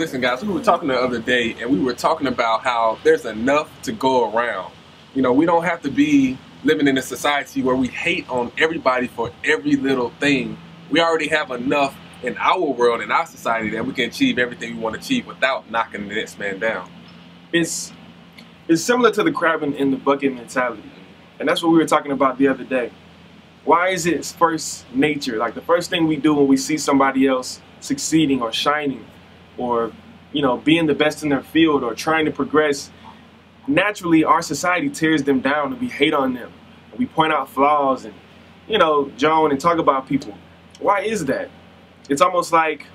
listen, guys, we were talking the other day, and we were talking about how there's enough to go around. You know, we don't have to be living in a society where we hate on everybody for every little thing. We already have enough in our world, in our society, that we can achieve everything we want to achieve without knocking the next man down. It's similar to the crab in the bucket mentality. And that's what we were talking about the other day. Why is it first nature? Like the first thing we do when we see somebody else succeeding or shining or, you know, being the best in their field or trying to progress, naturally our society tears them down and we hate on them. And we point out flaws and, you know, Joan and talk about people. Why is that? It's almost like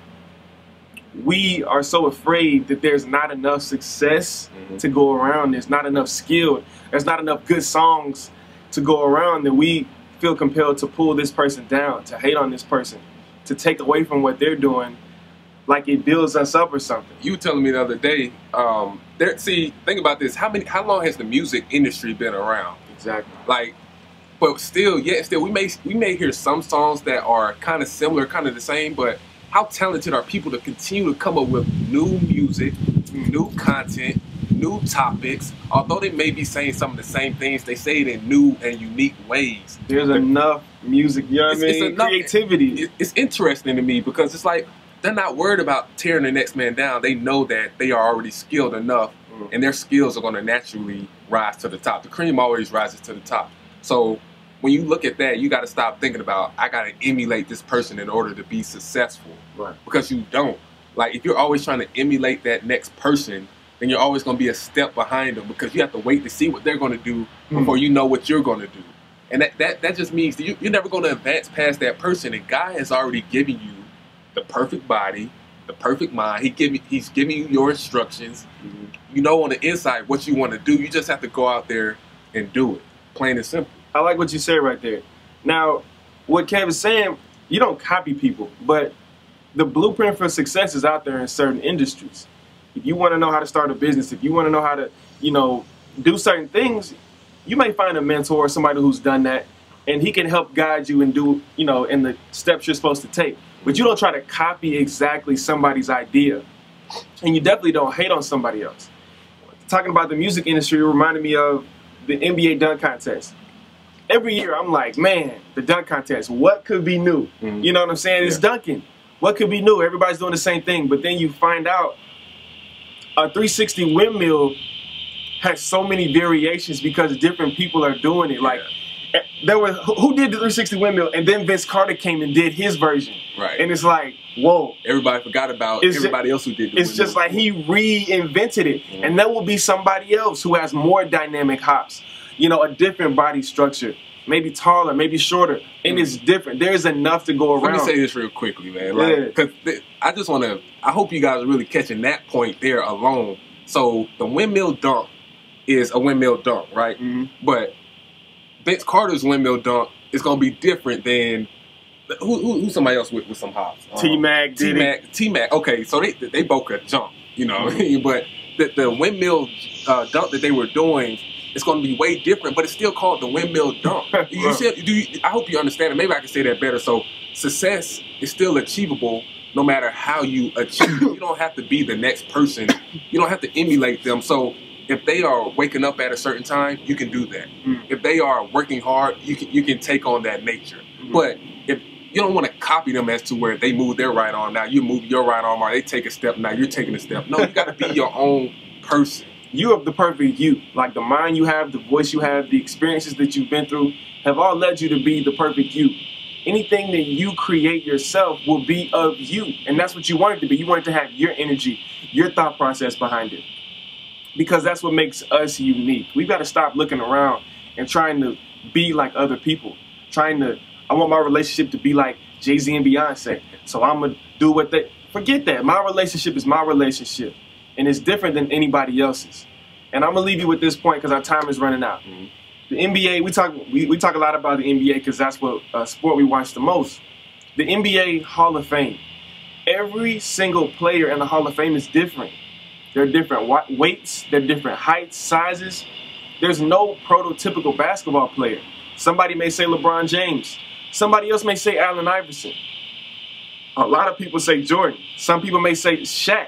we are so afraid that there's not enough success to go around. There's not enough skill. There's not enough good songs to go around that we feel compelled to pull this person down, to hate on this person, to take away from what they're doing like it builds us up or something. You were telling me the other day, see, think about this. How long has the music industry been around? Exactly. Like, but still, we may hear some songs that are kind of similar, kind of the same, but how talented are people to continue to come up with new music, new content, new topics? Although they may be saying some of the same things, they say it in new and unique ways. There's enough music, you know what I mean? Creativity. It's interesting to me because it's like they're not worried about tearing the next man down. They know that they are already skilled enough and their skills are going to naturally rise to the top. The cream always rises to the top. So when you look at that, you got to stop thinking about, I got to emulate this person in order to be successful. Right. Because you don't. Like, if you're always trying to emulate that next person, then you're always going to be a step behind them because you have to wait to see what they're going to do before you know what you're going to do. And that just means that you're never going to advance past that person. And God has already given you the perfect body, the perfect mind. He's giving you your instructions. You know on the inside what you want to do. You just have to go out there and do it. Plain and simple. I like what you said right there. Now, what Kev is saying, you don't copy people, but the blueprint for success is out there in certain industries. If you want to know how to start a business, if you want to know how to, you know, do certain things, you may find a mentor or somebody who's done that, and he can help guide you and do, you know, in the steps you're supposed to take. But you don't try to copy exactly somebody's idea, and you definitely don't hate on somebody else. Talking about the music industry, it reminded me of the NBA dunk contest. Every year, I'm like, man, the dunk contest, what could be new? You know what I'm saying? It's dunking. What could be new? Everybody's doing the same thing. But then you find out a 360 windmill has so many variations because different people are doing it. Like, there was, who did the 360 windmill? And then Vince Carter came and did his version. Right. And it's like, whoa. Everybody forgot about everybody else who did the It's just like he reinvented it. And there will be somebody else who has more dynamic hops. You know, a different body structure, maybe taller, maybe shorter, and it's different. There's enough to go around. Let me say this real quickly, man. Like, cause I just want to, I hope you guys are really catching that point there alone. So the windmill dunk is a windmill dunk, right? But Vince Carter's windmill dunk is going to be different than, who's somebody else with some hops? T-Mac did it. T-Mac, okay, so they both could jump, you know. But the windmill dunk that they were doing, it's going to be way different, but it's still called the windmill dunk. I hope you understand it. Maybe I can say that better. So success is still achievable no matter how you achieve it. You don't have to be the next person. You don't have to emulate them. So if they are waking up at a certain time, you can do that. If they are working hard, you can take on that nature. But if you don't want to copy them as to where they move their right arm, now you move your right arm, or they take a step, now you're taking a step. No, you got to be your own person. You have the perfect you. Like the mind you have, the voice you have, the experiences that you've been through have all led you to be the perfect you. Anything that you create yourself will be of you. And that's what you want it to be. You want it to have your energy, your thought process behind it. Because that's what makes us unique. We've got to stop looking around and trying to be like other people. I want my relationship to be like Jay-Z and Beyonce. So I'm going to do what they, forget that. My relationship is my relationship. And it's different than anybody else's. And I'm gonna leave you with this point because our time is running out. The NBA, we talk a lot about the NBA because that's what sport we watch the most. The NBA Hall of Fame. Every single player in the Hall of Fame is different. They're different weights, they're different heights, sizes. There's no prototypical basketball player. Somebody may say LeBron James. Somebody else may say Allen Iverson. A lot of people say Jordan. Some people may say Shaq.